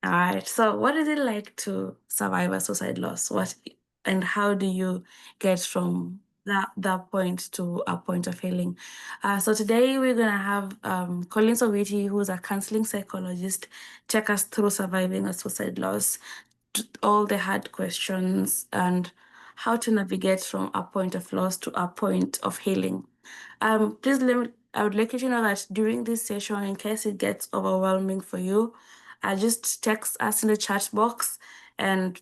All right. So, what is it like to survive a suicide loss? What and how do you get from that point to a point of healing? So today we're gonna have Colin Sowiti, who's a counseling psychologist, check us through surviving a suicide loss, all the hard questions, and how to navigate from a point of loss to a point of healing. Please let me, I would like you to know that during this session, in case it gets overwhelming for you, just text us in the chat box and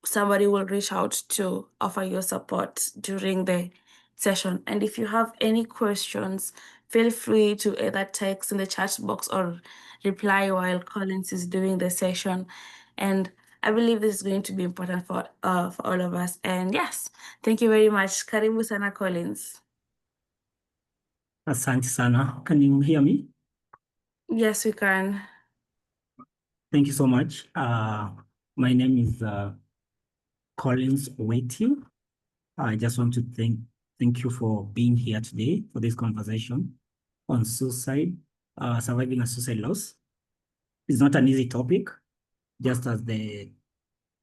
somebody will reach out to offer you support during the session. And if you have any questions, feel free to either text in the chat box or reply while Collins is doing the session. And I believe this is going to be important for all of us. And yes, thank you very much. Karibu sana Collins. Asante sana. Can you hear me? Yes, we can. Thank you so much. My name is Collins Waiting. I just want to thank you for being here today for this conversation on suicide, surviving a suicide loss. It's not an easy topic, just as the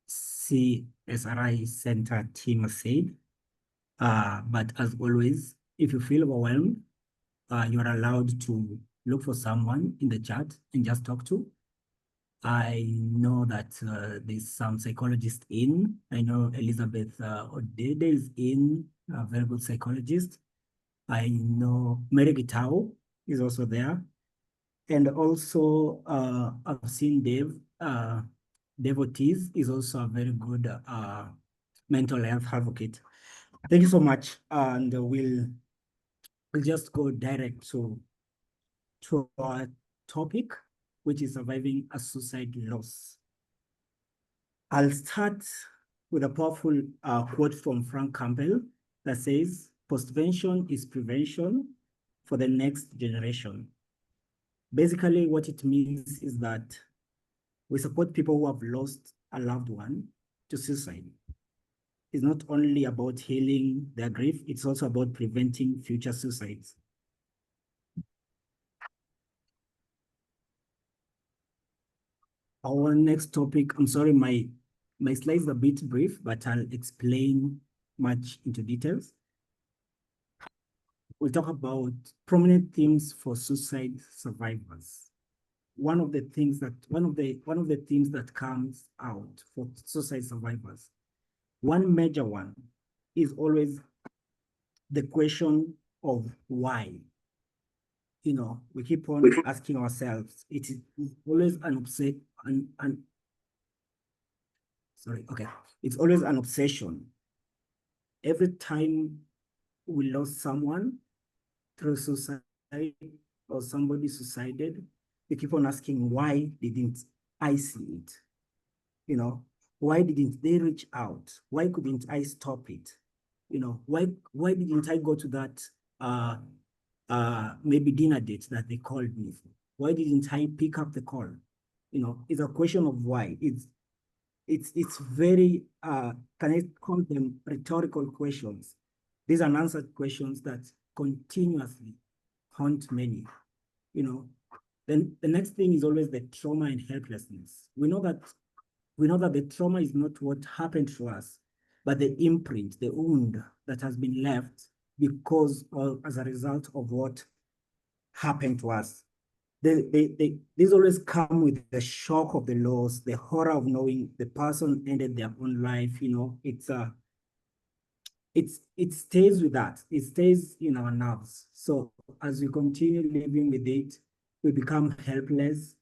CSRI Center team has said. But as always, if you feel overwhelmed, you are allowed to look for someone in the chat and just talk to. I know that there's some psychologists in. I know Elizabeth Odede is in, a very good psychologist. I know Mary Gitao is also there. And also I've seen Dave. Dave Ortiz is also a very good mental health advocate. Thank you so much. And we'll just go direct to our topic, which is surviving a suicide loss. I'll start with a powerful quote from Frank Campbell that says, "Postvention is prevention for the next generation." Basically, what it means is that we support people who have lost a loved one to suicide. It's not only about healing their grief, it's also about preventing future suicides. Our next topic, I'm sorry, my slides are a bit brief, but I'll explain much into details. We'll talk about prominent themes for suicide survivors. One of the themes that comes out for suicide survivors, one major one is always the question of why. You know, we keep on asking ourselves. It is always it's always an obsession. Every time we lost someone through suicide or somebody suicided, we keep on asking, why didn't I see it? You know, why didn't they reach out? Why couldn't I stop it? You know, why didn't I go to that maybe dinner date that they called me for? Why didn't I pick up the call? You know, it's a question of why. It's very, can I call them rhetorical questions? These are unanswered questions that continuously haunt many, you know. Then the next thing is always the trauma and helplessness. We know that the trauma is not what happened to us, but the imprint, the wound that has been left because or as a result of what happened to us. These always come with the shock of the loss, the horror of knowing the person ended their own life. You know, it stays with that. It stays in our nerves. So as we continue living with it, we become helpless.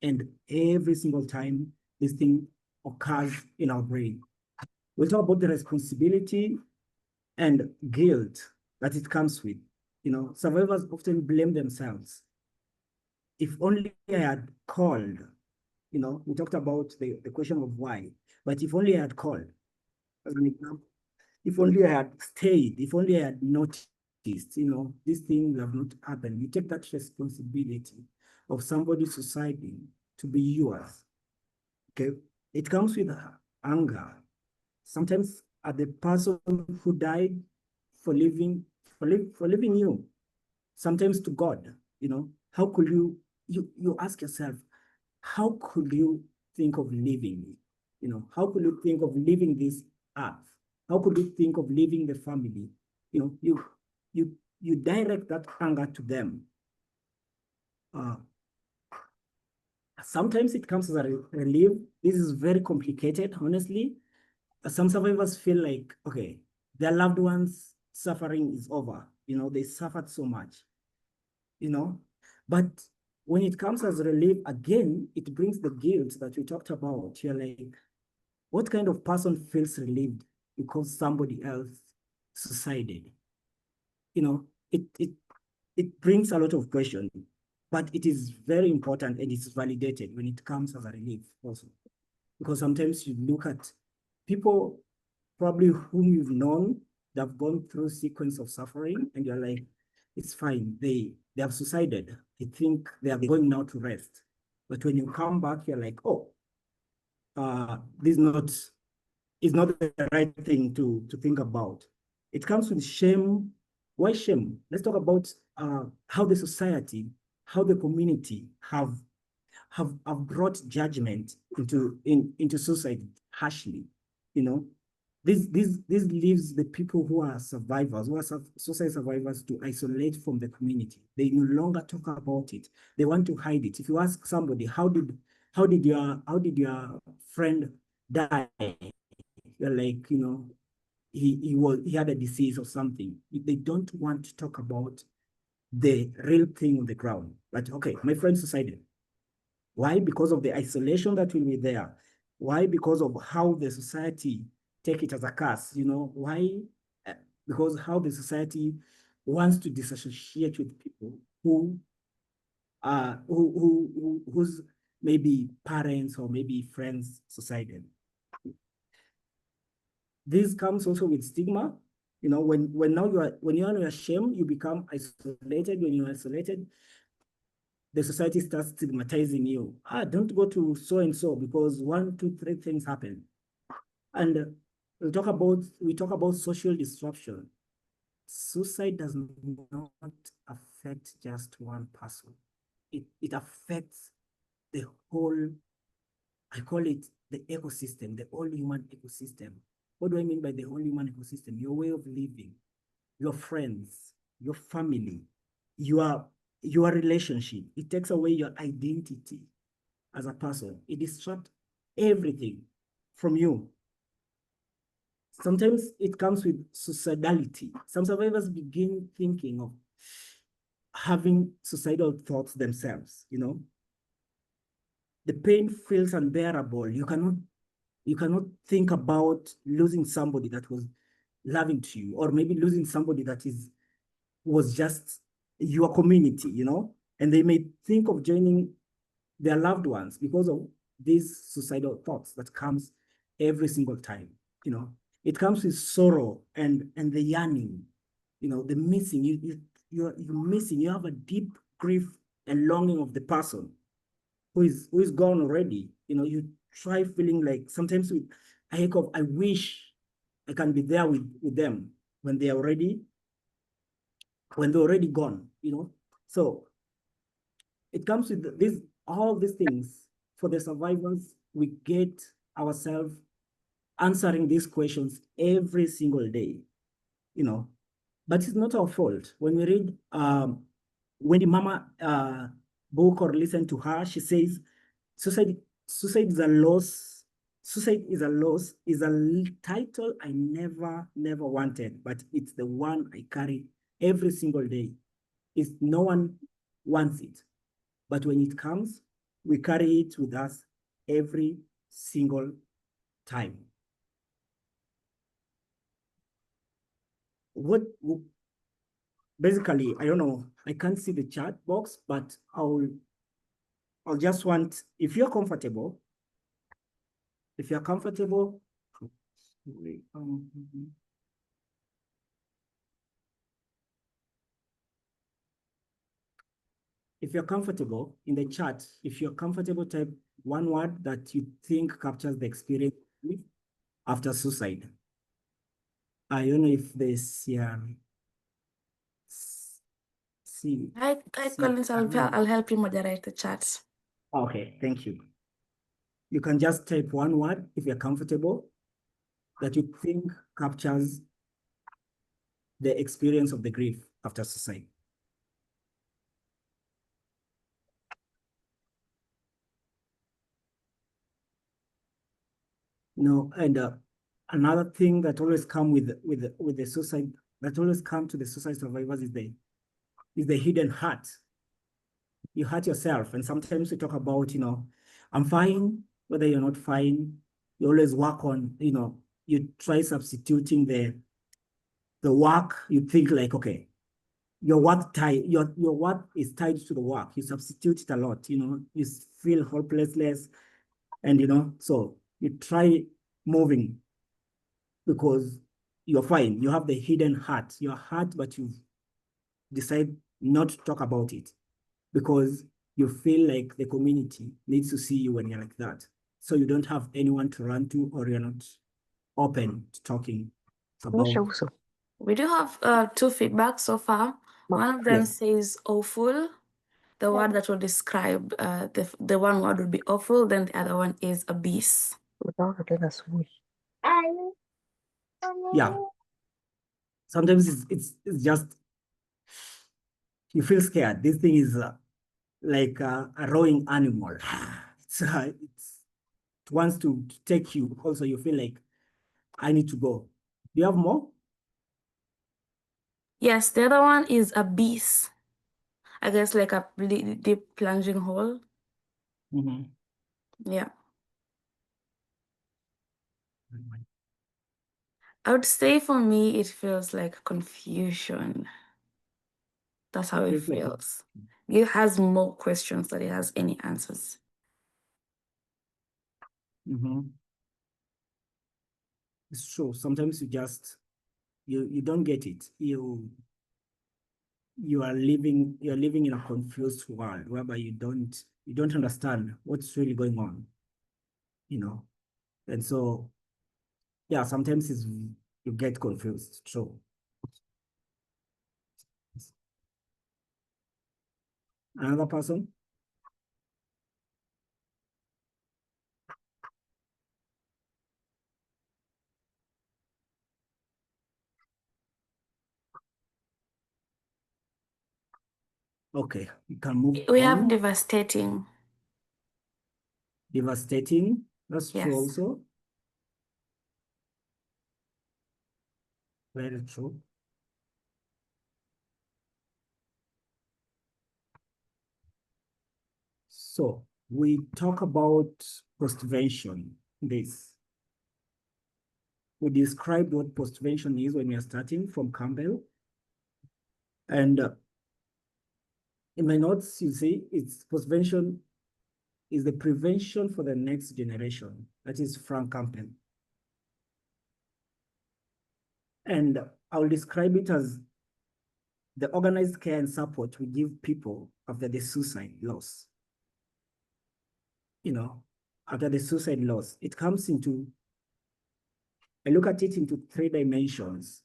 And every single time this thing occurs in our brain, we'll talk about the responsibility and guilt that it comes with. You know, survivors often blame themselves. If only I had called, you know, we talked about the question of why, but if only I had called, as an example, if only I had stayed, if only I had noticed, you know, these things have not happened. You take that responsibility of somebody suiciding to be yours. Okay, it comes with anger. Sometimes at the person who died for living you. Sometimes to God, you know, how could you ask yourself, how could you think of leaving it? You know, how could you think of leaving this earth? How could you think of leaving the family? You know, you direct that anger to them. Sometimes it comes as a relief. This is very complicated, honestly. Some survivors feel like, okay, their loved ones' suffering is over. You know, they suffered so much, you know. But when it comes as relief, again, it brings the guilt that we talked about. You're like, what kind of person feels relieved because somebody else suicided? You know, it brings a lot of questions, but it is very important and it's validated when it comes as a relief also. Because sometimes you look at people probably whom you've known that have gone through a sequence of suffering and you're like, it's fine. They have suicided. I think they are going now to rest. But when you come back, you're like, oh, this is not the right thing to think about. It comes with shame. Why shame? Let's talk about how the society, how the community have brought judgment into society harshly. You know, this leaves the people who are survivors, who are suicide survivors, to isolate from the community. They no longer talk about it. They want to hide it. If you ask somebody, how did your friend die? You're like, you know, he had a disease or something. They don't want to talk about the real thing on the ground. But okay, my friend suicided. Why? Because of the isolation that will be there. Why? Because of how the society take it as a curse. You know why? Uh, Because how the society wants to disassociate with people whose maybe parents or maybe friends suicided. This comes also with stigma. You know, when now when you're ashamed, you become isolated. When you're isolated, the society starts stigmatizing you. Don't go to so and so because one, two, three things happen. And we talk about social disruption. Suicide does not affect just one person. It affects the whole, I call it the ecosystem, the whole human ecosystem. What do I mean by the whole human ecosystem? Your way of living, your friends, your family, your your relationship. It takes away your identity as a person. It disrupts everything from you. Sometimes it comes with suicidality. Some survivors begin thinking of having suicidal thoughts themselves, you know. The pain feels unbearable. You cannot think about losing somebody that was loving to you, or maybe losing somebody that was just your community, you know, and they may think of joining their loved ones because of these suicidal thoughts that comes every single time. You know, it comes with sorrow and the yearning, you know, the missing. You're missing. You have a deep grief and longing of the person who is gone already. You know, you try feeling like sometimes with a heck of, I wish I can be there with them when they're already gone, you know. So it comes with this, all these things. For the survivors, we get ourselves answering these questions every single day, you know. But it's not our fault. When we read Wendy Mama book or listen to her, she says suicide suicide is a loss. Suicide is a loss is a title I never wanted, but it's the one I carry every single day. Is no one wants it. But when it comes, we carry it with us every single time. What basically, I don't know, I can't see the chat box, but I'll just want, if you're comfortable, um, if you're comfortable in the chat, if you're comfortable, type one word that you think captures the experience after suicide. I don't know if this, yeah. See, Hi, Collins. I'll help you moderate the chat. Okay, thank you. You can just type one word if you're comfortable that you think captures the experience of the grief after suicide. No, and another thing that always come with the suicide that always come to the suicide survivors is the hidden hurt. You hurt yourself, and sometimes we talk about, I'm fine, whether you're not fine. You always work on, you try substituting the work. You think like, okay, your work is tied to the work. You substitute it a lot, you feel hopelessness, and so you try moving because you're fine. You have the hidden hurt. You're hurt, but you decide not to talk about it because you feel like the community needs to see you when you're like that. So you don't have anyone to run to, or you're not open to talking about. We do have two feedbacks so far. One of them Yes. says awful, the word that will describe the one word would be awful, then the other one is abyss. Yeah. Sometimes it's just you feel scared. This thing is like a rowing animal. It wants to take you. Also, you feel like I need to go. Do you have more? Yes, the other one is abyss. I guess like a really deep plunging hole. Mm-hmm. Yeah. I would say for me, it feels like confusion. That's how it Feels like feels. It has more questions than it has any answers. mm-hmm. It's true. Sometimes you don't get it. You're living in a confused world whereby you don't understand what's really going on, you know. And so yeah, sometimes you get confused. True. Another person? Okay, we can move We have on. devastating. Devastating. That's true Yes. also. Very true. So we talk about postvention. We described what postvention is when we are starting from Campbell. And in my notes, you see, it's postvention is the prevention for the next generation. That is Frank Campbell. And I'll describe it as the organized care and support we give people after the suicide loss. After the suicide loss, it comes into, I look at it into three dimensions.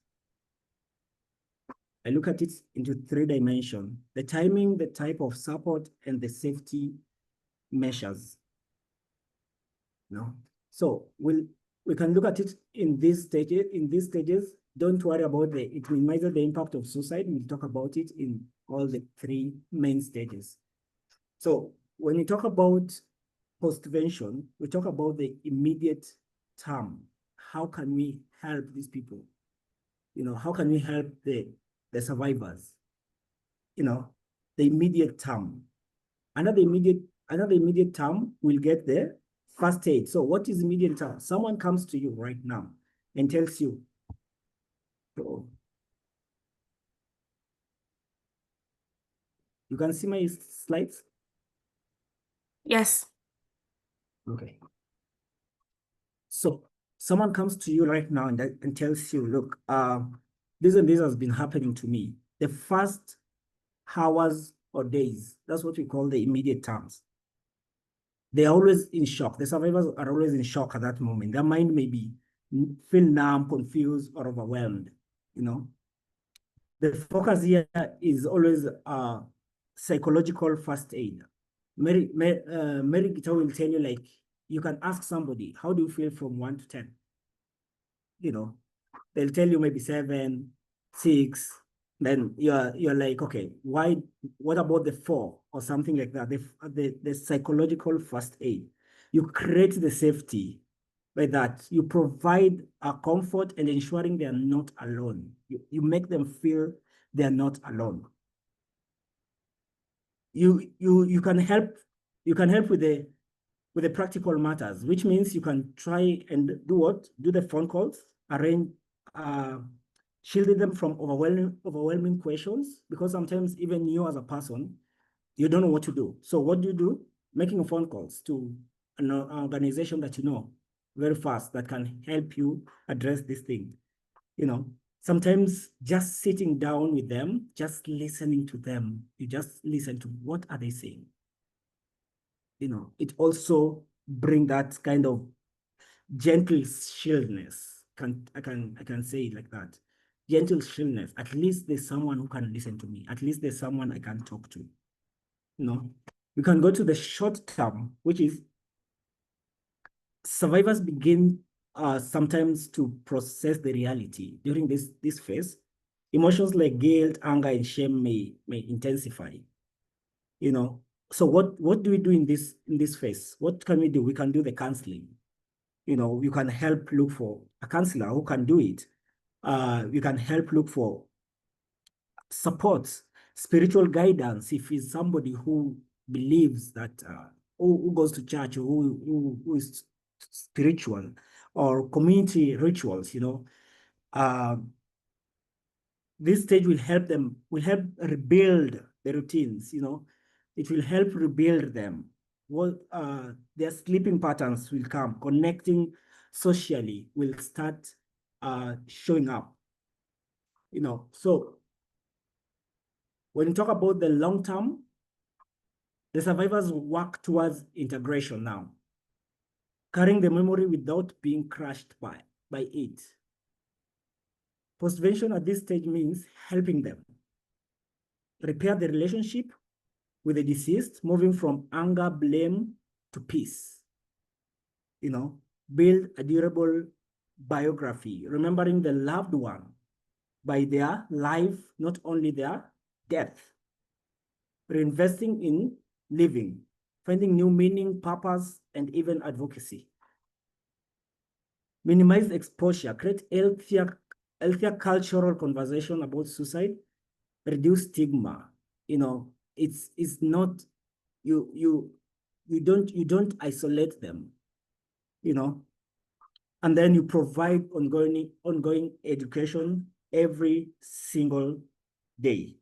I look at it into three dimensions: the timing, the type of support, and the safety measures. So we can look at it in these stages. In these stages, don't worry about it minimizes the impact of suicide. We'll talk about it in all the three main stages. So when we talk about postvention, we talk about the immediate term. How can we help these people? How can we help the survivors? The immediate term. Another immediate term will get the first aid. So what is immediate term? Someone comes to you right now and tells you, so you can see my slides? Yes. Okay. So someone comes to you right now and tells you, look, this and this has been happening to me. The first hours or days, that's what we call the immediate terms. They're always in shock. The survivors are always in shock at that moment. Their mind may feel numb, confused, or overwhelmed. The focus here is always psychological first aid. Mary Guitar will tell you, like, you can ask somebody, how do you feel from 1 to 10? You know, they'll tell you maybe 7, 6. Then you're like, okay, why? What about the 4 or something like that? The psychological first aid. You create the safety by that. You provide a comfort and ensuring they are not alone. You make them feel they are not alone. You can help. You can help with the practical matters, which means you can try and do what? Do the phone calls, arrange, shielding them from overwhelming questions, because sometimes even you as a person, you don't know what to do. So what do? Making phone calls to an organization that you know very fast that can help you address this thing. You know, sometimes just sitting down with them, just listening to them, you just listen to what are they saying. You know, it also bring that kind of gentle shieldness. I can say it like that. Gentle shieldness. At least there's someone who can listen to me. At least there's someone I can talk to. You know, we can go to the short term, which is survivors begin sometimes to process the reality during this phase. Emotions like guilt, anger, and shame may intensify. You know, so what do we do in this phase? What can we do? We can do the counseling. You know, you can help look for a counselor who can do it. You can help look for support, spiritual guidance if he's somebody who believes that, who goes to church, or who is spiritual, or community rituals, you know. Uh, this stage will help rebuild the routines, you know. It will help rebuild them. What their sleeping patterns will come, connecting socially will start showing up, you know. So when you talk about the long term, the survivors work towards integration now, carrying the memory without being crushed by it. Postvention at this stage means helping them repair the relationship with the deceased, moving from anger, blame to peace. You know, build a durable biography, remembering the loved one by their life, not only their death. Reinvesting in living, finding new meaning, purpose, and even advocacy. Minimize exposure, create healthier cultural conversation about suicide, reduce stigma. You know, it's not you don't isolate them, you know, and then you provide ongoing education every single day.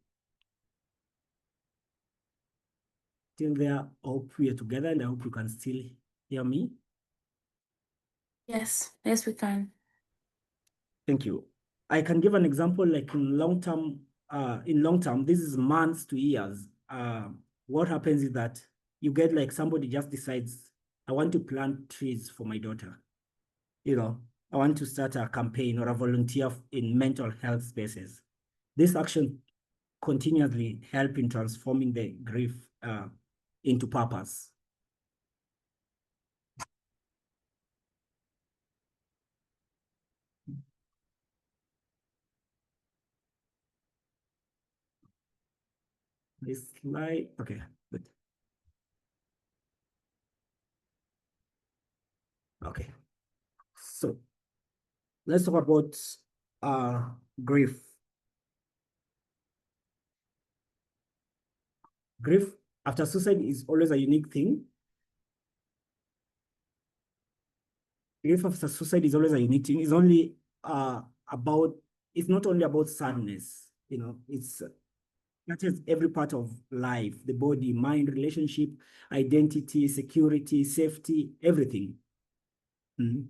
Till there, I hope we are together, and I hope you can still hear me. Yes, we can. Thank you. I can give an example, like in long term, this is months to years. What happens is that you get, like, somebody just decides, I want to plant trees for my daughter. You know, I want to start a campaign or a volunteer in mental health spaces. This action continuously help in transforming the grief into purpose. This slide, okay, good. Okay, so let's talk about grief. Grief after suicide is always a unique thing. Grief after suicide is always a unique thing. It's only about, it's not only about sadness, you know, it's that is every part of life, the body, mind, relationship, identity, security, safety, everything. Mm.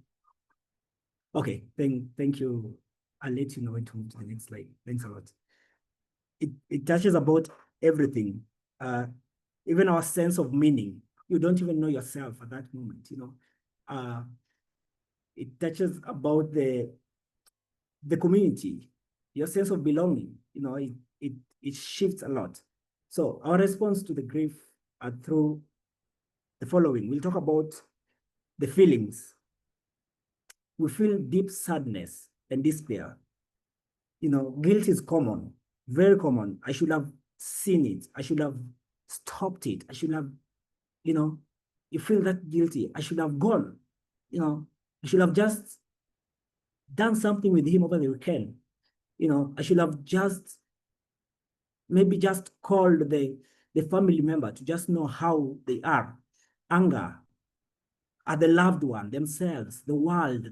Okay, thank you. I'll let you know when to move to the next slide. Thanks a lot. It touches about everything, even our sense of meaning. You don't even know yourself at that moment, you know. It touches about the community, your sense of belonging. You know, it shifts a lot. So our response to the grief are through the following. We'll talk about the feelings. We feel deep sadness and despair. Guilt is common, very common. I should have seen it. I should have stopped it. I should have, you know, you feel that guilty. I should have gone. I should have just done something with him over the weekend. I should have just maybe just called the family member to just know how they are. Anger at the loved one, themselves, the world,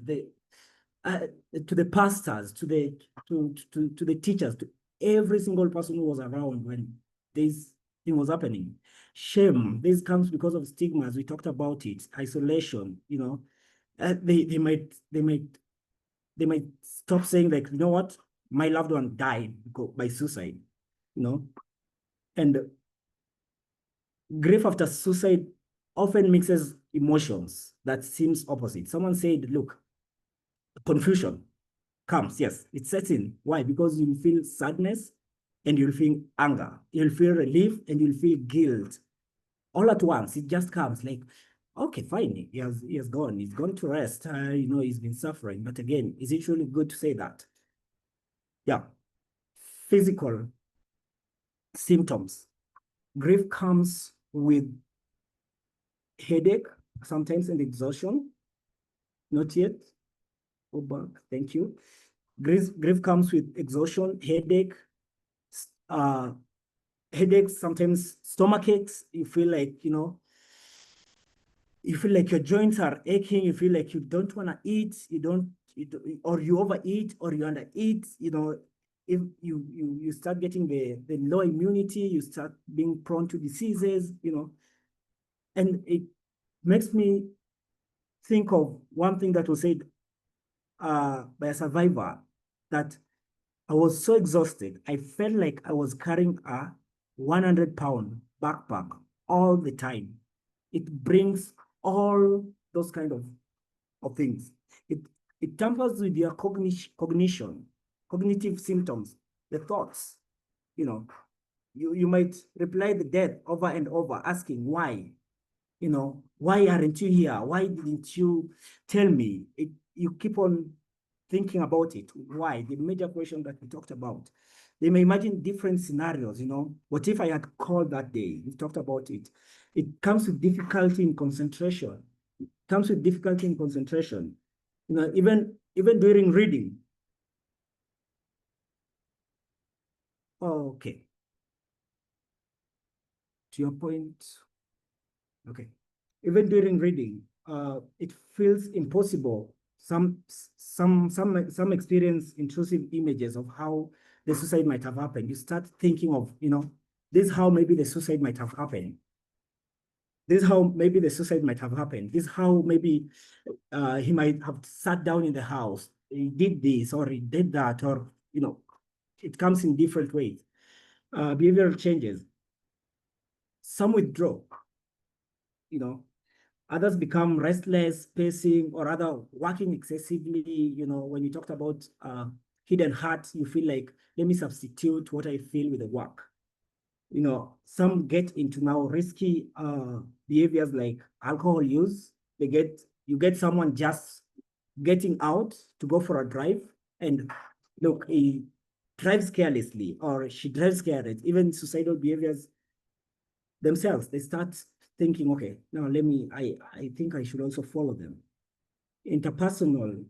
uh, to the pastors, to the teachers, to every single person who was around when this thing was happening. Shame, this comes because of stigmas. We talked about it. Isolation. They might stop saying, like, you know what, my loved one died by suicide. And grief after suicide often mixes emotions that seems opposite. Someone said, look, confusion comes, yes, it sets in. Why? Because you feel sadness and you'll feel anger. You'll feel relief and you'll feel guilt. All at once, it just comes like, okay, fine, he has gone. He's gone to rest. He's been suffering. But again, is it really good to say that? Yeah. Physical symptoms. Grief comes with headache, sometimes, and exhaustion. Not yet. Go back. Thank you. Grief comes with exhaustion, uh, headaches, sometimes stomach aches. You feel like your joints are aching. You feel like you don't want to eat. Or you overeat or you undereat. If you start getting the low immunity, you start being prone to diseases. And it makes me think of one thing that was said by a survivor, that I was so exhausted. I felt like I was carrying a 100-pound backpack all the time. It brings all those kind of things. It it tampers with your cognition, cognitive symptoms, the thoughts. You might reply the death over and over, asking why. Why aren't you here? Why didn't you tell me? You keep on thinking about it. Why? The major question that we talked about. They may imagine different scenarios. What if I had called that day? We talked about it. It comes with difficulty in concentration. It comes with difficulty in concentration. Even during reading. Okay. To your point. Okay. Even during reading, it feels impossible. Some experience intrusive images of how the suicide might have happened. You start thinking of, this is how maybe the suicide might have happened. This is how maybe the suicide might have happened. This is how maybe he might have sat down in the house. He did this or he did that, or, it comes in different ways. Behavioral changes. Some withdraw, you know, others become restless, pacing, or rather working excessively. When you talked about hidden heart, you feel like, let me substitute what I feel with the work. Some get into now risky behaviors like alcohol use. You get someone just getting out to go for a drive, and look, he drives carelessly or she drives careless. Even suicidal behaviors themselves, they start thinking, okay, now I think I should also follow them. Interpersonal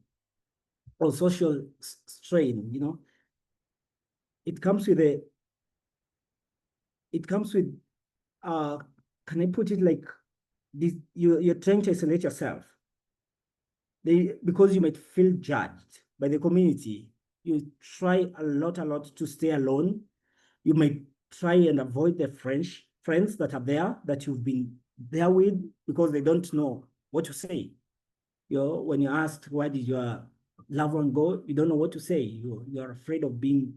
or social strain, it comes with uh can I put it like this? You're trying to isolate yourself. Because you might feel judged by the community. You try a lot to stay alone. You might try and avoid the friends that are there, that you've been there with, because they don't know what to say. When you're asked, why did your loved one go, you don't know what to say. You're afraid of being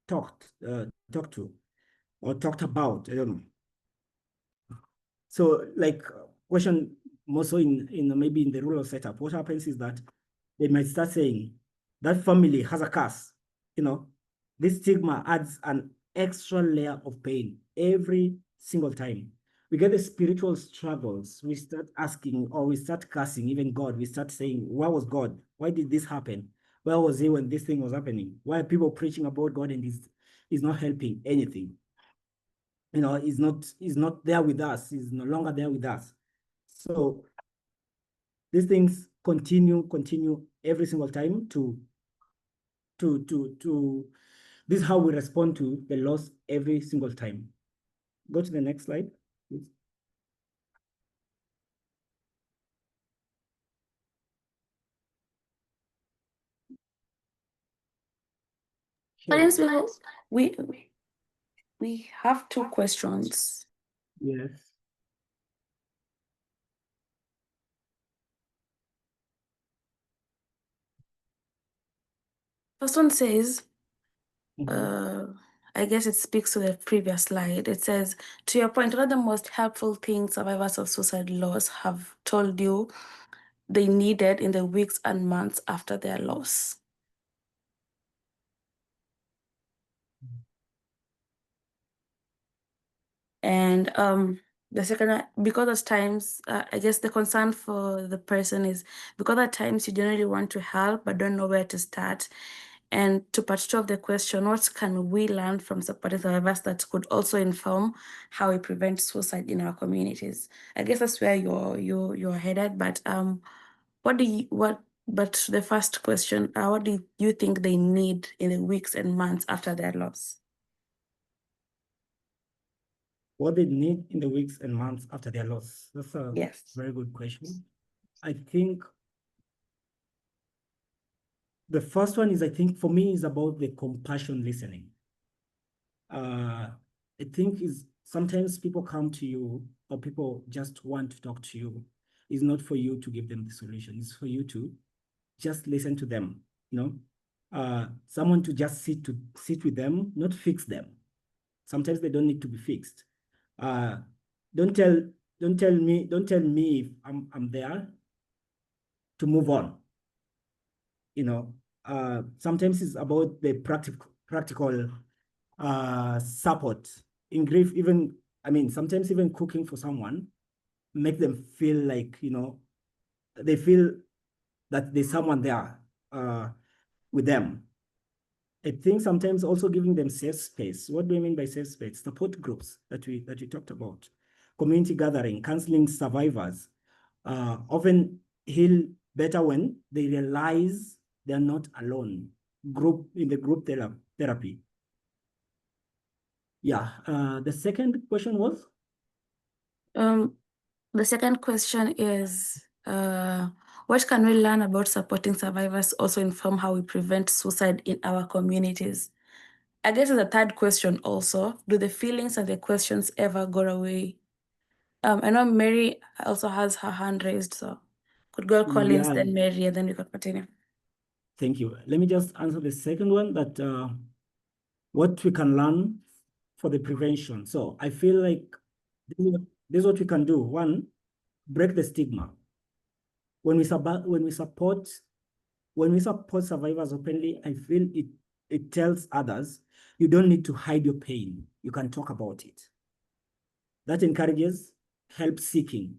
talked to or talked about. I don't know. So, like, question more so in maybe in the rural setup, what happens is that they might start saying that family has a curse. This stigma adds an extra layer of pain every single time. we get the spiritual struggles. We start asking, or we start cursing, even God. We start saying, where was God? Why did this happen? Where was he when this thing was happening? Why are people preaching about God and he's not helping anything? You know, he's not there with us. He's no longer there with us. So these things continue every single time to this is how we respond to the loss every single time. Go to the next slide, please. Audience, we we have two questions. Yes. First one says, Mhm. I guess it speaks to the previous slide. It says, to your point, what are the most helpful things survivors of suicide loss have told you they needed in the weeks and months after their loss? And the second, because at times, I guess the concern for the person is because at times you generally want to help but don't know where to start. And to part two of the question, what can we learn from supporting survivors that could also inform how we prevent suicide in our communities? I guess that's where you're headed. But but the first question, what do you think they need in the weeks and months after their loss? What they need in the weeks and months after their loss? That's a Yes. very good question. I think the first one is, I think for me, is about the compassion listening. I think is sometimes people come to you or people just want to talk to you. It's not for you to give them the solution. It's for you to just listen to them, you know. Someone to just sit with them, not fix them. Sometimes they don't need to be fixed. Uh, don't tell don't tell me if I'm there to move on. You know, sometimes it's about the practical support in grief. Even I mean, sometimes even cooking for someone make them feel like, you know, they feel that there's someone there with them. I think sometimes also giving them safe space. What do I mean by safe space? Support groups that we talked about, community gathering, counseling survivors, often heal better when they realize they're not alone. Group therapy. Yeah. The second question was? Um, the second question is, what can we learn about supporting survivors also inform how we prevent suicide in our communities? I guess the third question also, do the feelings and the questions ever go away? I know Mary also has her hand raised, so could go Collins, Yeah, then Mary, and then we could continue. thank you. Let me just answer the second one, that what we can learn for the prevention. So I feel like this is what we can do. One, break the stigma. When we support survivors openly, I feel it tells others you don't need to hide your pain. You can talk about it. That encourages help seeking,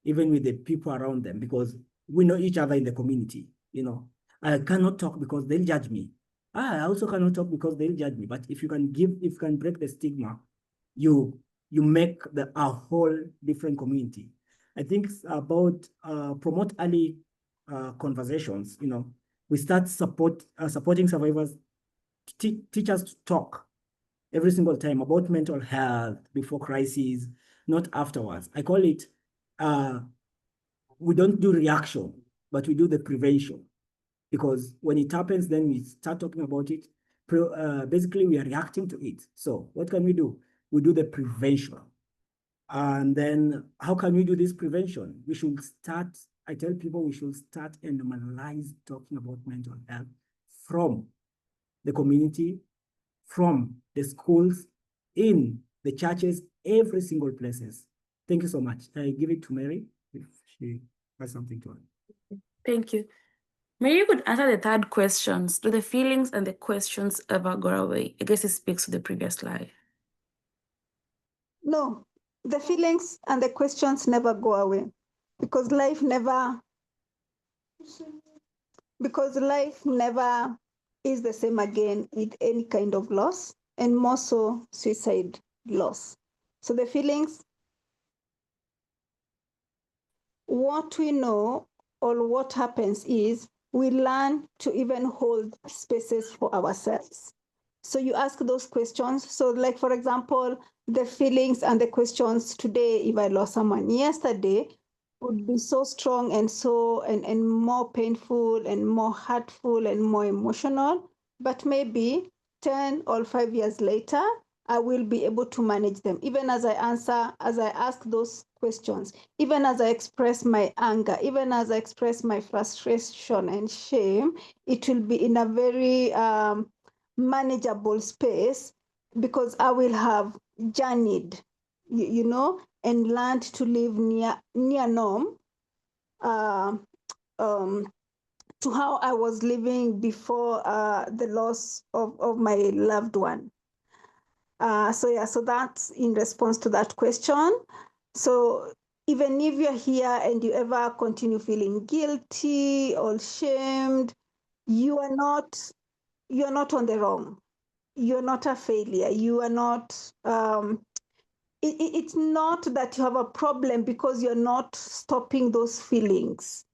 even with the people around them, because we know each other in the community. You know, I cannot talk because they'll judge me. I also cannot talk because they'll judge me. But if you can break the stigma, you make a whole different community. I think it's about promote early conversations. You know, we start supporting survivors, teach us to talk every single time about mental health before crises, not afterwards. I call it, we don't do reaction, but we do the prevention. Because when it happens, then we start talking about it. Basically, we are reacting to it. So what can we do? We do the prevention. And then how can we do this prevention? We should start, I tell people we should start and normalize talking about mental health from the community, from the schools, in the churches, every single places. Thank you so much. I give it to Mary if she has something to add. Thank you. Maybe you could answer the third questions. Do the feelings and the questions ever go away? I guess it speaks to the previous slide. No, the feelings and the questions never go away because life never is the same again with any kind of loss, and more so suicide loss. So the feelings, what we know or what happens is we learn to even hold spaces for ourselves. So you ask those questions. So, like for example, the feelings and the questions today, if I lost someone yesterday, would be so strong and and more painful and more hurtful and more emotional. But maybe 10 or 5 years later, I will be able to manage them. Even as as I ask those questions, even as I express my anger, even as I express my frustration and shame, it will be in a very manageable space because I will have journeyed, and learned to live near norm uh, um, to how I was living before the loss of my loved one. So that's in response to that question. So even if you're here and you ever continue feeling guilty or shamed, you are not you're not on the wrong. You're not a failure. You are not. It's not that you have a problem because you're not stopping those feelings.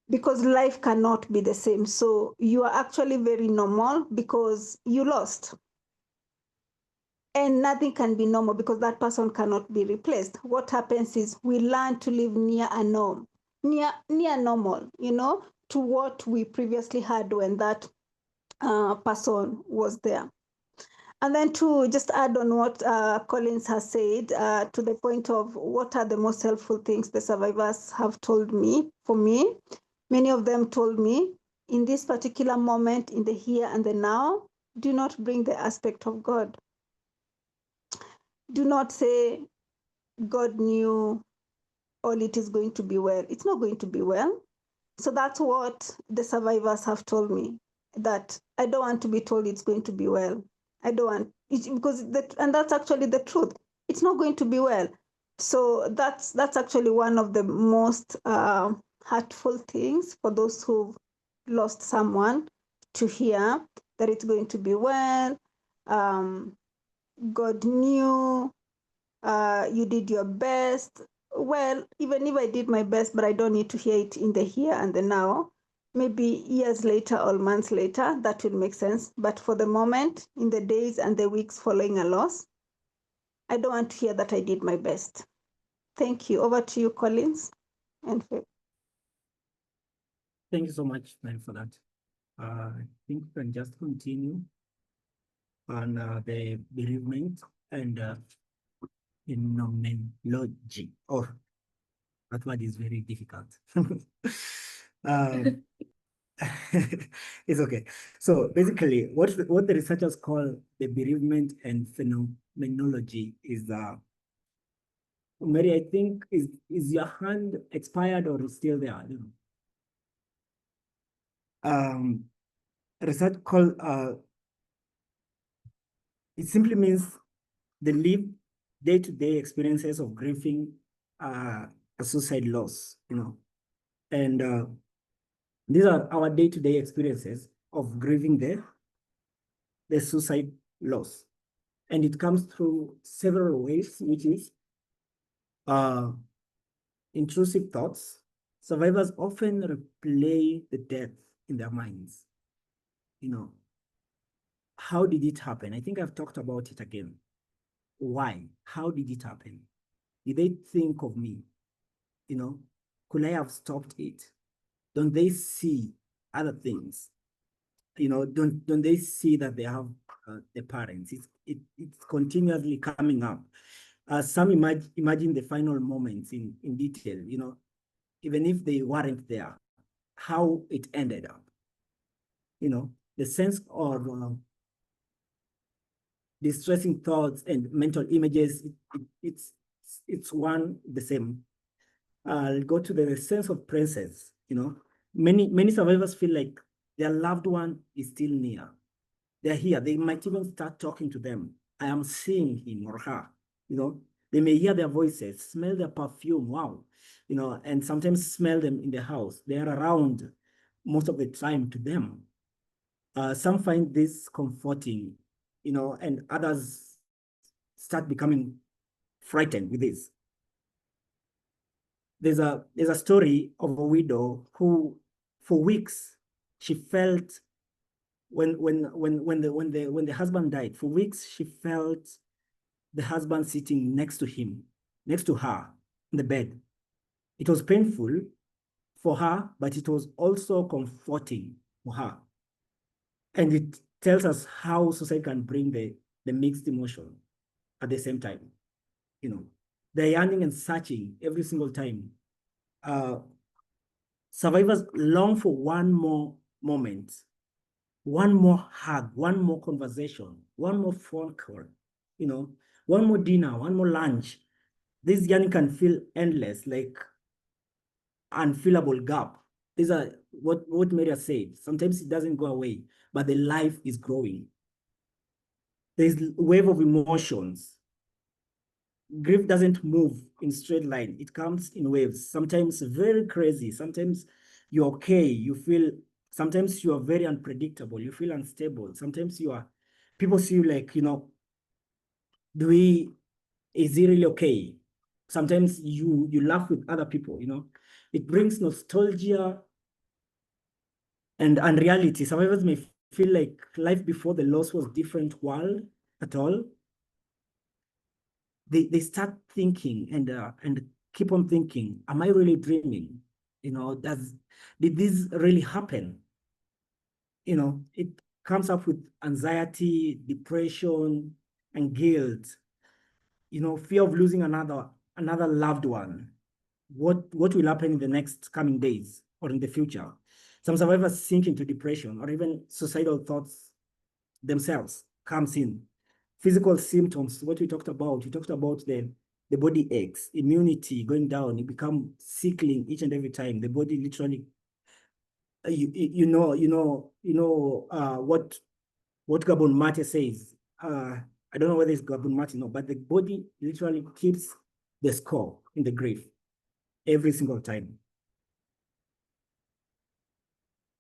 Because life cannot be the same. So you are actually very normal because you lost. And nothing can be normal because that person cannot be replaced. What happens is we learn to live near a norm, near normal, to what we previously had when that person was there. And then to just add on what Collins has said, to the point of what are the most helpful things the survivors have told me, for me, many of them told me, in this particular moment, in the here and the now, do not bring the aspect of God. Do not say, God knew all it is going to be well. It's not going to be well. So that's what the survivors have told me, that I don't want to be told it's going to be well. I don't want it because and that's actually the truth. It's not going to be well. So that's actually one of the most hurtful things for those who've lost someone, to hear that it's going to be well. God knew, you did your best. Well, even if I did my best, but I don't need to hear it in the here and the now. Maybe years later or months later, that will make sense. But for the moment, in the days and the weeks following a loss, I don't want to hear that I did my best. Thank you. Over to you, Collins and Faith. Thank you so much, man, for that. I think we can just continue on the bereavement and phenomenology. Oh, that word is very difficult. um, it's okay. So basically, what the researchers call the bereavement and phenomenology is Mary, I think is your hand expired or is still there? I don't know. Research called it simply means the lived day-to-day experiences of grieving a suicide loss, and these are our day-to-day experiences of grieving the suicide loss. And it comes through several ways, which is intrusive thoughts. Survivors often replay the death in their minds. How did it happen? I think I've talked about it again. Why? How did it happen? Did they think of me? Could I have stopped it? Don't they see other things? Don't they see that they have the parents? It's continuously coming up. Some imagine the final moments in detail, even if they weren't there, how it ended up. The sense of distressing thoughts and mental images, it's one the same. I'll go to the sense of presence. Many survivors feel like their loved one is still near. They're here. They might even start talking to them. I am seeing him or her. They may hear their voices, smell their perfume, wow, and sometimes smell them in the house. They are around most of the time to them. Some find this comforting, and others start becoming frightened with this. There's a story of a widow who, for weeks, she felt when the husband died, for weeks she felt the husband sitting next to her in the bed. It was painful for her, but it was also comforting for her. And it tells us how society can bring the mixed emotion at the same time. They're yearning and searching every single time. Survivors long for one more moment, one more hug, one more conversation, one more phone call, one more dinner, one more lunch. This yearning can feel endless, like unfillable gap. These are what Maria said. Sometimes it doesn't go away, but the life is growing. There's a wave of emotions. Grief doesn't move in straight line. It comes in waves, sometimes very crazy. Sometimes you're okay. Sometimes you are very unpredictable. You feel unstable. Sometimes people see you like, is he really okay? Sometimes you laugh with other people, It brings nostalgia and unreality. Survivors may feel like life before the loss was different world at all. They start thinking and keep on thinking, am I really dreaming? Did this really happen? It comes up with anxiety, depression, and guilt, fear of losing another loved one. What will happen in the next coming days or in the future? Some survivors sink into depression or even suicidal thoughts themselves comes in. Physical symptoms, what we talked about the body aches, immunity going down, you become sickling each and every time. The body literally, what Gabon Mate says. I don't know whether it's Gabon Mate, no, but the body literally keeps the score in the grief every single time.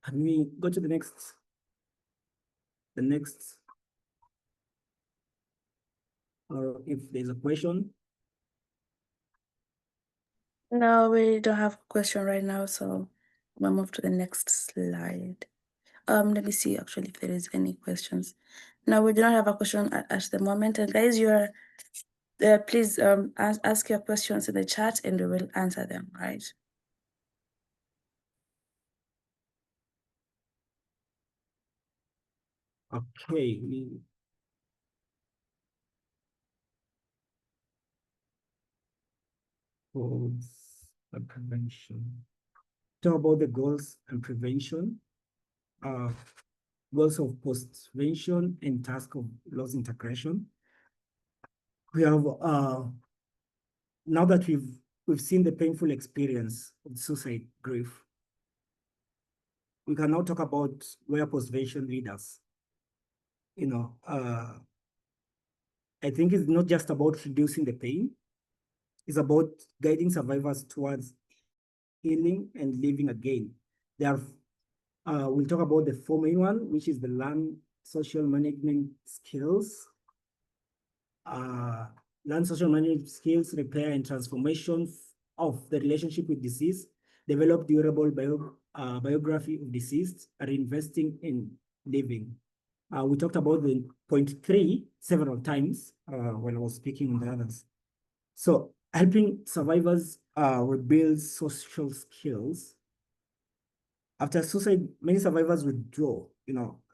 Can we go to the next? Or if there's a question. No, we don't have a question right now, so we'll move to the next slide. Let me see actually if there is any questions. No, we do not have a question at the moment. And guys, please ask your questions in the chat and we will answer them, right? Okay. Goals and prevention. Talk about the goals and prevention. Goals of post-prevention and task of loss integration. We have now that we've seen the painful experience of suicide grief, we can now talk about where post-prevention lead us. I think it's not just about reducing the pain, it's about guiding survivors towards healing and living again. We'll talk about the four main one, which is the learn social management skills, learn social management skills, repair and transformation of the relationship with deceased, develop durable biography of deceased, reinvesting in living. We talked about the point 3 several times when I was speaking on the others. So helping survivors rebuild social skills. After suicide, many survivors withdraw,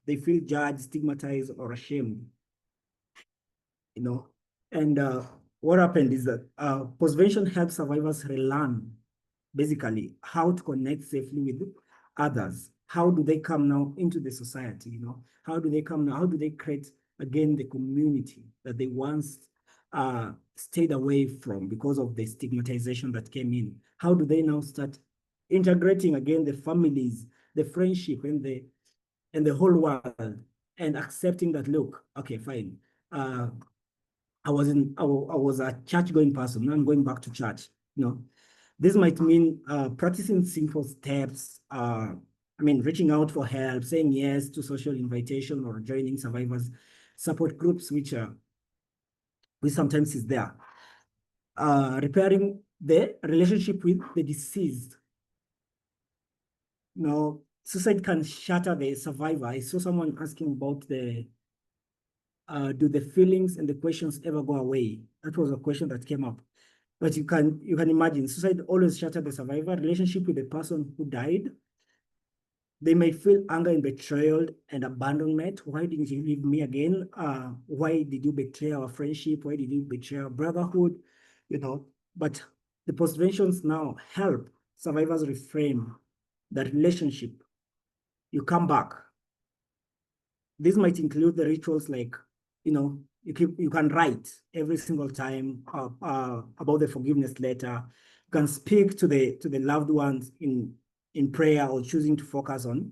they feel judged, stigmatized, or ashamed, And what happened is that post-prevention helps survivors relearn, basically, how to connect safely with others. How do they come now into the society, How do they come now? How do they create, again, the community that they once stayed away from because of the stigmatization that came in? How do they now start integrating again the families, the friendship, and the whole world, and accepting that, look, okay, fine. I was a church-going person. Now I'm going back to church. This might mean practicing simple steps. Reaching out for help, saying yes to social invitation, or joining survivors support groups, which sometimes is there. Repairing the relationship with the deceased. Suicide can shatter the survivor. I saw someone asking about do the feelings and the questions ever go away? That was a question that came up. But you can imagine, suicide always shatters the survivor relationship with the person who died. They may feel anger and betrayal and abandonment. Why didn't you leave me again? Why did you betray our friendship? Why did you betray our brotherhood? But the postventions now help survivors reframe that relationship. You come back. This might include the rituals like, you can write every single time about the forgiveness letter. You can speak to the loved ones in prayer, or choosing to focus on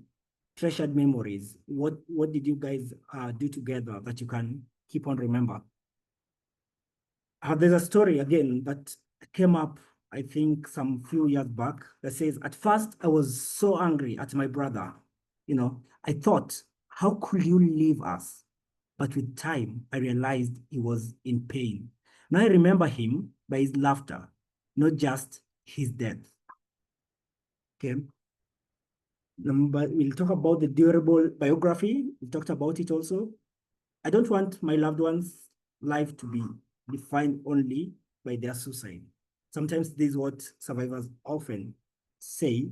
treasured memories. What did you guys do together that you can keep on remember? There's a story again that came up, I think, some few years back, that says, at first I was so angry at my brother. I thought, how could you leave us? But with time, I realized he was in pain. Now I remember him by his laughter, not just his death. Okay. We'll talk about the durable biography. We talked about it also. I don't want my loved one's life to be defined only by their suicide. Sometimes this is what survivors often say.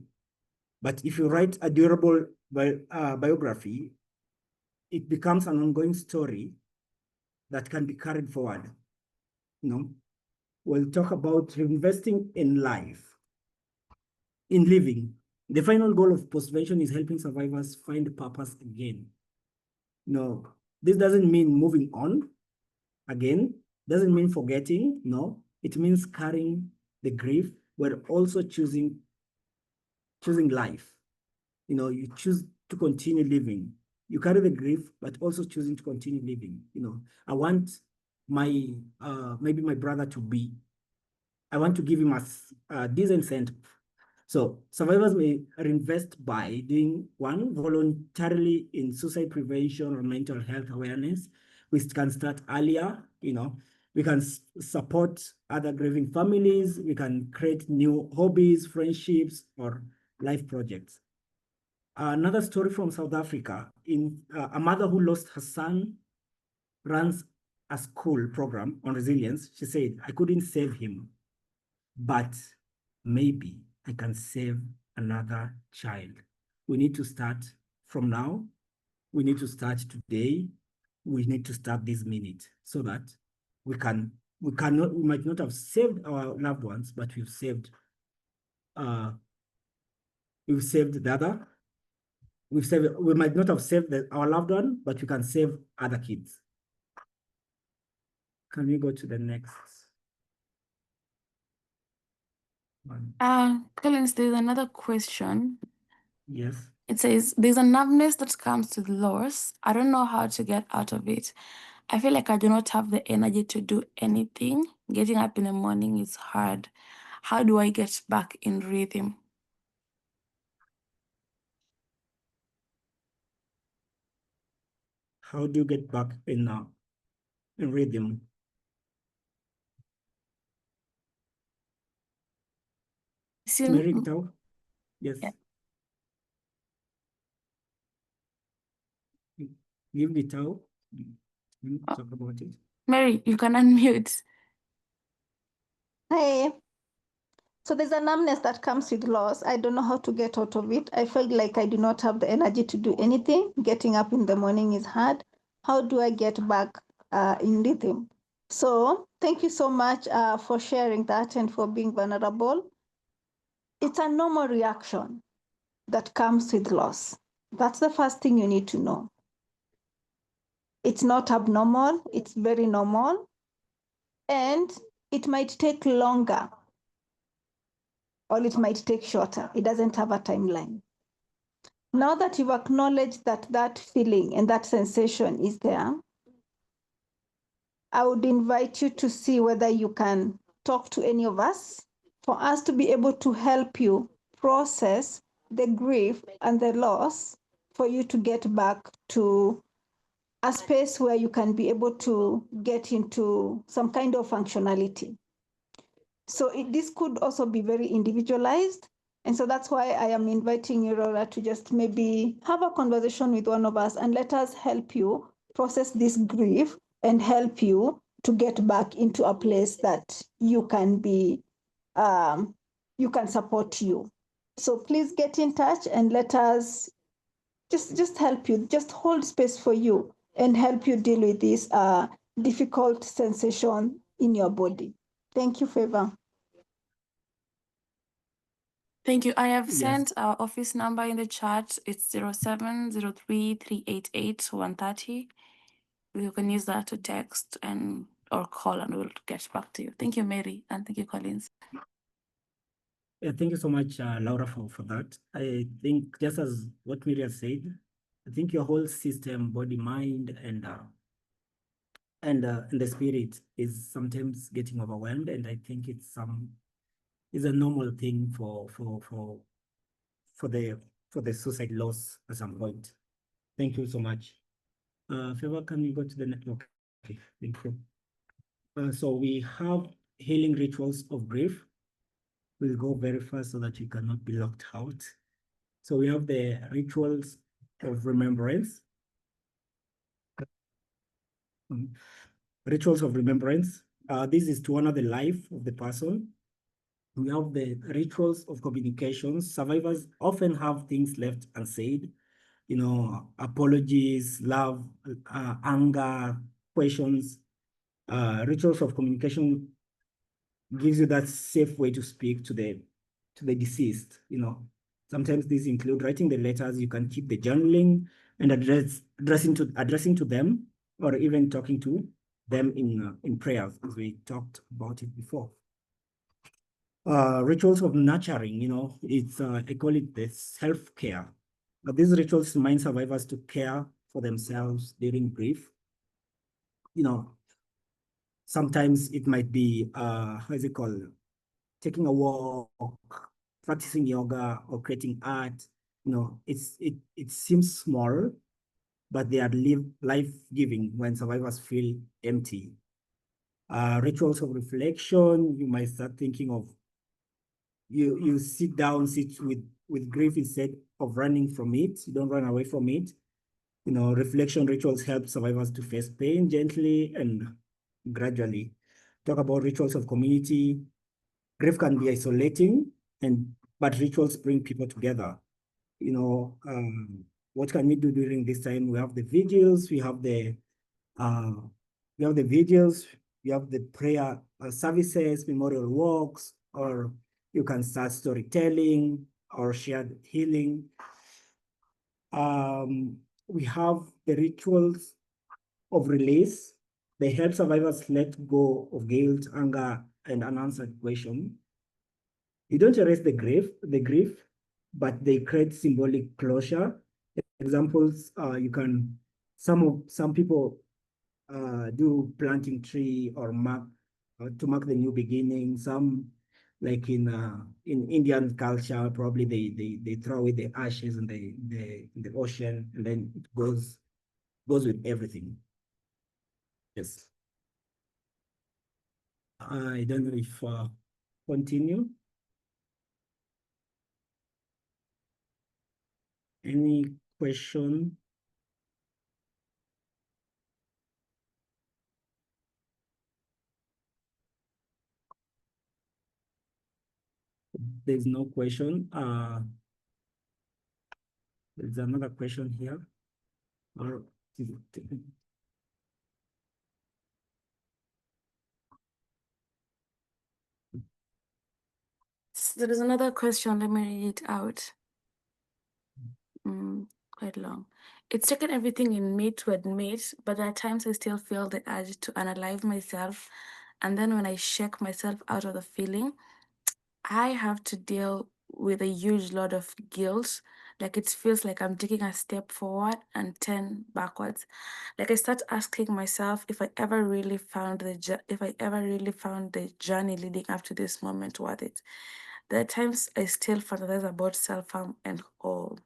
But if you write a durable biography, it becomes an ongoing story that can be carried forward. We'll talk about investing in life, in living. The final goal of postvention is helping survivors find purpose again. No, this doesn't mean moving on again, doesn't mean forgetting. No, it means carrying the grief, but also choosing life. You choose to continue living. You carry the grief, but also choosing to continue living. I want maybe my brother I want to give him a decent sentence. So survivors may reinvest by doing, one, voluntarily in suicide prevention or mental health awareness, which can start earlier. We can support other grieving families. We can create new hobbies, friendships, or life projects. Another story from South Africa, a mother who lost her son runs a school program on resilience. She said, I couldn't save him, but maybe I can save another child. We need to start from now. We need to start today. We need to start this minute, so that we might not have saved our loved ones, but we've saved the other. We might not have saved our loved one, but we can save other kids. Can we go to the next one? Collins, there's another question. Yes. It says, there's a numbness that comes with loss. I don't know how to get out of it. I feel like I do not have the energy to do anything. Getting up in the morning is hard. How do I get back in rhythm? How do you get back in rhythm? Mary Gitau? Yes. Yeah. Give Gitau. Talk about it. Mary, you can unmute. Hey. So there's a numbness that comes with loss. I don't know how to get out of it. I felt like I do not have the energy to do anything. Getting up in the morning is hard. How do I get back in rhythm? So thank you so much for sharing that and for being vulnerable. It's a normal reaction that comes with loss. That's the first thing you need to know. It's not abnormal. It's very normal. And it might take longer, or it might take shorter. It doesn't have a timeline. Now that you've acknowledged that that feeling and that sensation is there, I would invite you to see whether you can talk to any of us for us to be able to help you process the grief and the loss for you to get back to a space where you can be able to get into some kind of functionality. So this could also be very individualized. And so that's why I am inviting you, Rora, to just maybe have a conversation with one of us and let us help you process this grief and help you to get back into a place that you can be, you can support you. So please get in touch and let us just help you, just hold space for you and help you deal with this difficult sensation in your body. Thank you, Favor. Thank you. I have Yes. sent our office number in the chat. It's 0703-388-130. You can use that to text and or call and we'll get back to you. Thank you, Mary, and thank you, Collins. Yeah, thank you so much, Laura, for that. I think just as what Miriam said, I think your whole system, body, mind, and the spirit is sometimes getting overwhelmed, and I think it's a normal thing for the suicide loss at some point. Thank you so much. Favor, can we go to the network? Okay, thank you. So we have healing rituals of grief. We'll go very fast so that you cannot be locked out. So we have the rituals of remembrance. Rituals of remembrance. This is to honor the life of the person. We have the rituals of communications. Survivors often have things left unsaid, apologies, love, anger, questions. Rituals of communication gives you that safe way to speak to the deceased. Sometimes these include writing the letters. You can keep the journaling and addressing to them, or even talking to them in prayers, as we talked about it before. Rituals of nurturing, it's I call it the self-care. These rituals remind survivors to care for themselves during grief. Sometimes it might be how is it called? Taking a walk, practicing yoga, or creating art. It seems small, but they are life-giving when survivors feel empty. Rituals of reflection, you might start thinking of you sit with grief instead of running from it. You don't run away from it. Reflection rituals help survivors to face pain gently and gradually. Talk about rituals of community. Grief can be isolating, but rituals bring people together. What can we do during this time? We have the vigils, we have the vigils, we have the prayer services, memorial walks, or you can start storytelling or shared healing. We have the rituals of release. They help survivors let go of guilt, anger, and unanswered questions. You don't erase the grief, but they create symbolic closure. Examples, some people do planting tree or to mark the new beginning. Some, like in Indian culture, probably they throw away the ashes in the ocean, and then it goes with everything. Yes. I don't know if continue. Any question? There's no question. There's another question here. Or There is another question. Let me read it out. Quite long. It's taken everything in me to admit, but at times I still feel the urge to unalive myself. And then when I shake myself out of the feeling, I have to deal with a huge load of guilt. Like it feels like I'm taking a step forward and 10 backwards. Like I start asking myself if I ever really found the journey leading up to this moment worth it. There are times I still fantasize about self-harm and all.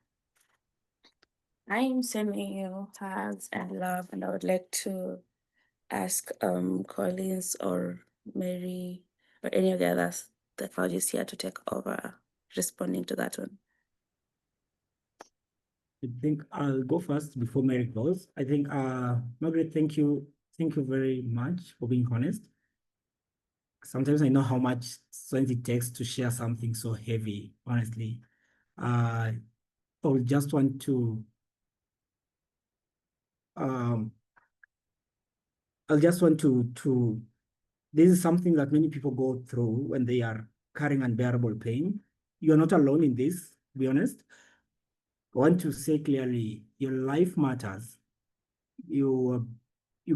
I'm sending you hugs and love, and I would like to ask Collins or Mary or any of the others technologists here to take over responding to that one. I think I'll go first before Mary goes. I think, Margaret, thank you. Thank you very much for being honest. Sometimes I know how much strength it takes to share something so heavy, honestly. I would just want to, um, I'll just want to, this is something that many people go through when they are carrying unbearable pain. You're not alone in this, to be honest. I want to say clearly, your life matters. You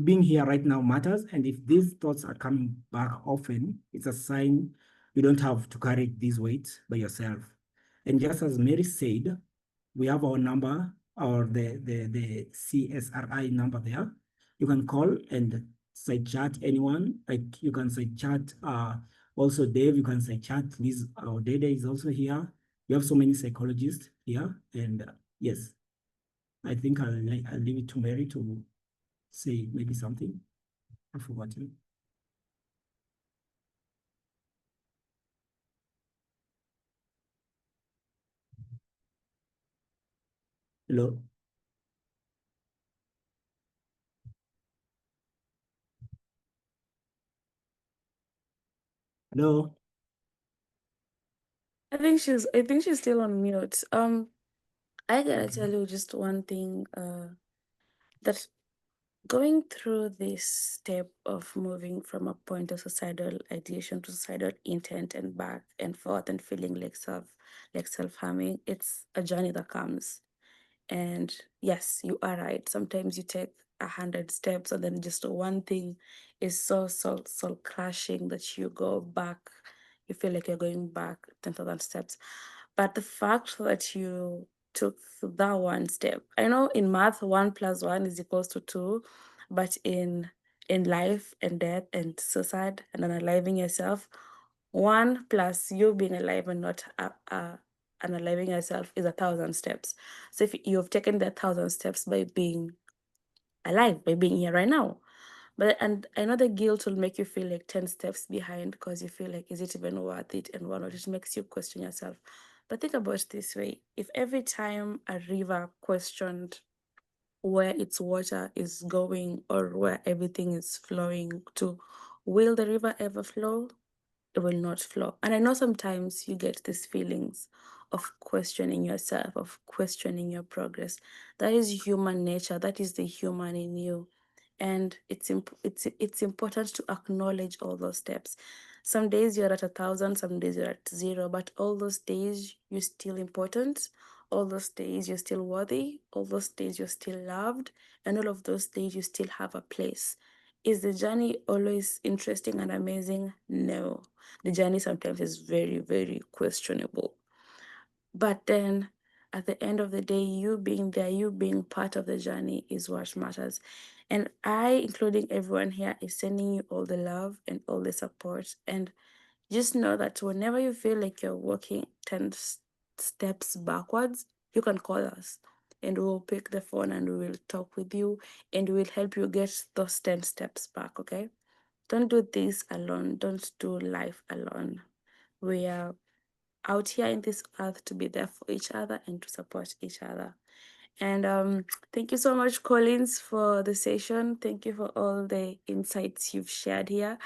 being here right now matters. And if these thoughts are coming back often, it's a sign you don't have to carry these weights by yourself. And just as Mary said, we have our number or the CSRI number there. You can call and say chat anyone. Like you can say chat also Dave, you can say chat Liz or Dede is also here. We have so many psychologists here. And yes, I think I'll leave it to Mary to say maybe something. I forgot you. Hello. Hello. I think she's still on mute. I gotta tell you just one thing, that going through this step of moving from a point of suicidal ideation to suicidal intent and back and forth and feeling like self-harming, it's a journey that comes. And yes, you are right. Sometimes you take 100 steps and then just one thing is so crashing that you go back. You feel like you're going back 10,000 steps. But the fact that you took that one step, I know in math, 1 + 1 is equals to 2, but in life and death and suicide and unaliving yourself, 1 plus you being alive and not unaliving yourself is 1,000 steps. So if you've taken the 1,000 steps by being alive, by being here right now, and I know the guilt will make you feel like 10 steps behind because you feel like, is it even worth it and whatnot? It makes you question yourself. But think about it this way: if every time a river questioned where its water is going or where everything is flowing to, will the river ever flow? It will not flow. And I know sometimes you get these feelings of questioning yourself, of questioning your progress. That is human nature. That is the human in you. And it's important to acknowledge all those steps. Some days you're at 1,000, some days you're at 0, but all those days you're still important. All those days you're still worthy. All those days you're still loved. And all of those days you still have a place. Is the journey always interesting and amazing? No. The journey sometimes is very, very questionable. But then at the end of the day, you being there, you being part of the journey is what matters. And I, including everyone here, is sending you all the love and all the support. And just know that whenever you feel like you're walking 10 steps backwards, you can call us and we'll pick the phone and we will talk with you and we'll help you get those 10 steps back, okay? Don't do this alone. Don't do life alone. We are out here in this earth to be there for each other and to support each other. And thank you so much, Collins, for the session. Thank you for all the insights you've shared here.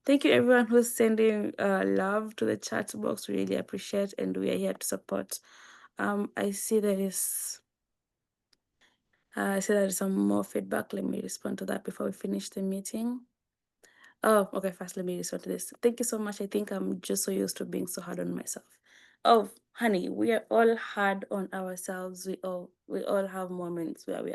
Thank you, everyone who's sending love to the chat box. We really appreciate, and we are here to support. I see there is some more feedback. Let me respond to that before we finish the meeting. Oh, okay. First, let me respond to this. Thank you so much. I think I'm just so used to being so hard on myself. Oh, honey, we are all hard on ourselves. We all have moments where we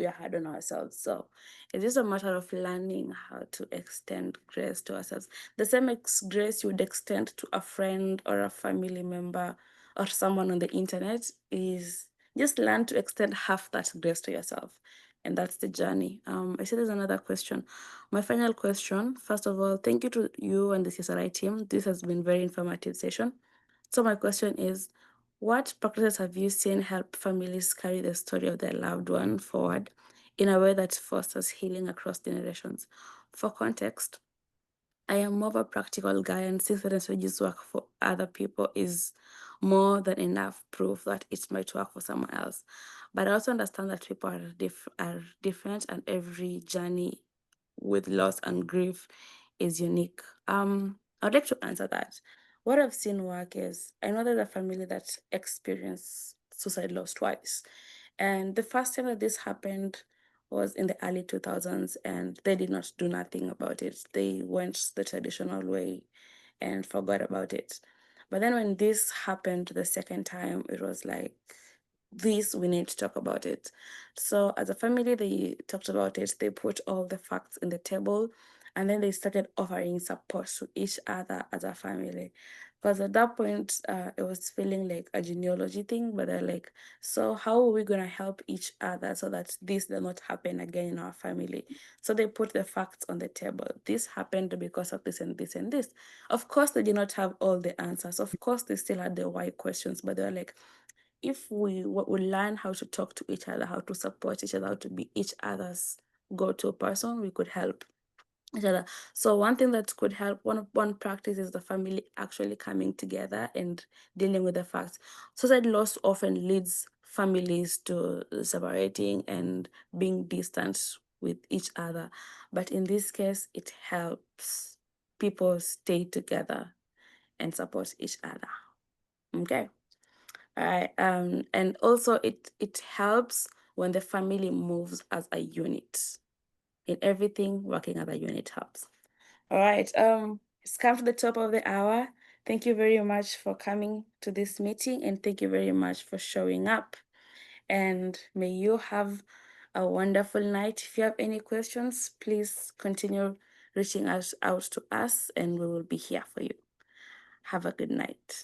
are hard on ourselves. So it's just a matter of learning how to extend grace to ourselves. The same grace you would extend to a friend or a family member or someone on the internet is just learn to extend half that grace to yourself. And that's the journey. I see there's another question. My final question, first of all, thank you to you and the CSRI team. This has been very informative session. So my question is, what practices have you seen help families carry the story of their loved one forward in a way that fosters healing across generations? For context, I am more of a practical guy, and since the strategies work for other people is more than enough proof that it might work for someone else. But I also understand that people are different, and every journey with loss and grief is unique. I'd like to answer that. What I've seen work is I know there's a family that experienced suicide loss twice. And the first time that this happened was in the early 2000s, and they did not do nothing about it. They went the traditional way and forgot about it. But then when this happened the second time, it was like, this, we need to talk about it. So as a family, they talked about it, they put all the facts in the table, and then they started offering support to each other as a family. Because at that point, it was feeling like a genealogy thing, but they're like, so how are we going to help each other so that this does not happen again in our family? So they put the facts on the table. This happened because of this and this and this. Of course, they did not have all the answers. Of course, they still had the why questions, but they were like, if we learn how to talk to each other, how to support each other, how to be each other's go-to person, we could help each other. So one thing that could help, one practice is the family actually coming together and dealing with the facts. Suicide loss often leads families to separating and being distant with each other. But in this case, it helps people stay together and support each other. Okay. All right. And also it helps when the family moves as a unit. In everything, working as a unit helps. All right. It's come to the top of the hour. Thank you very much for coming to this meeting, and thank you very much for showing up. And may you have a wonderful night. If you have any questions, please continue reaching out to us, and we will be here for you. Have a good night.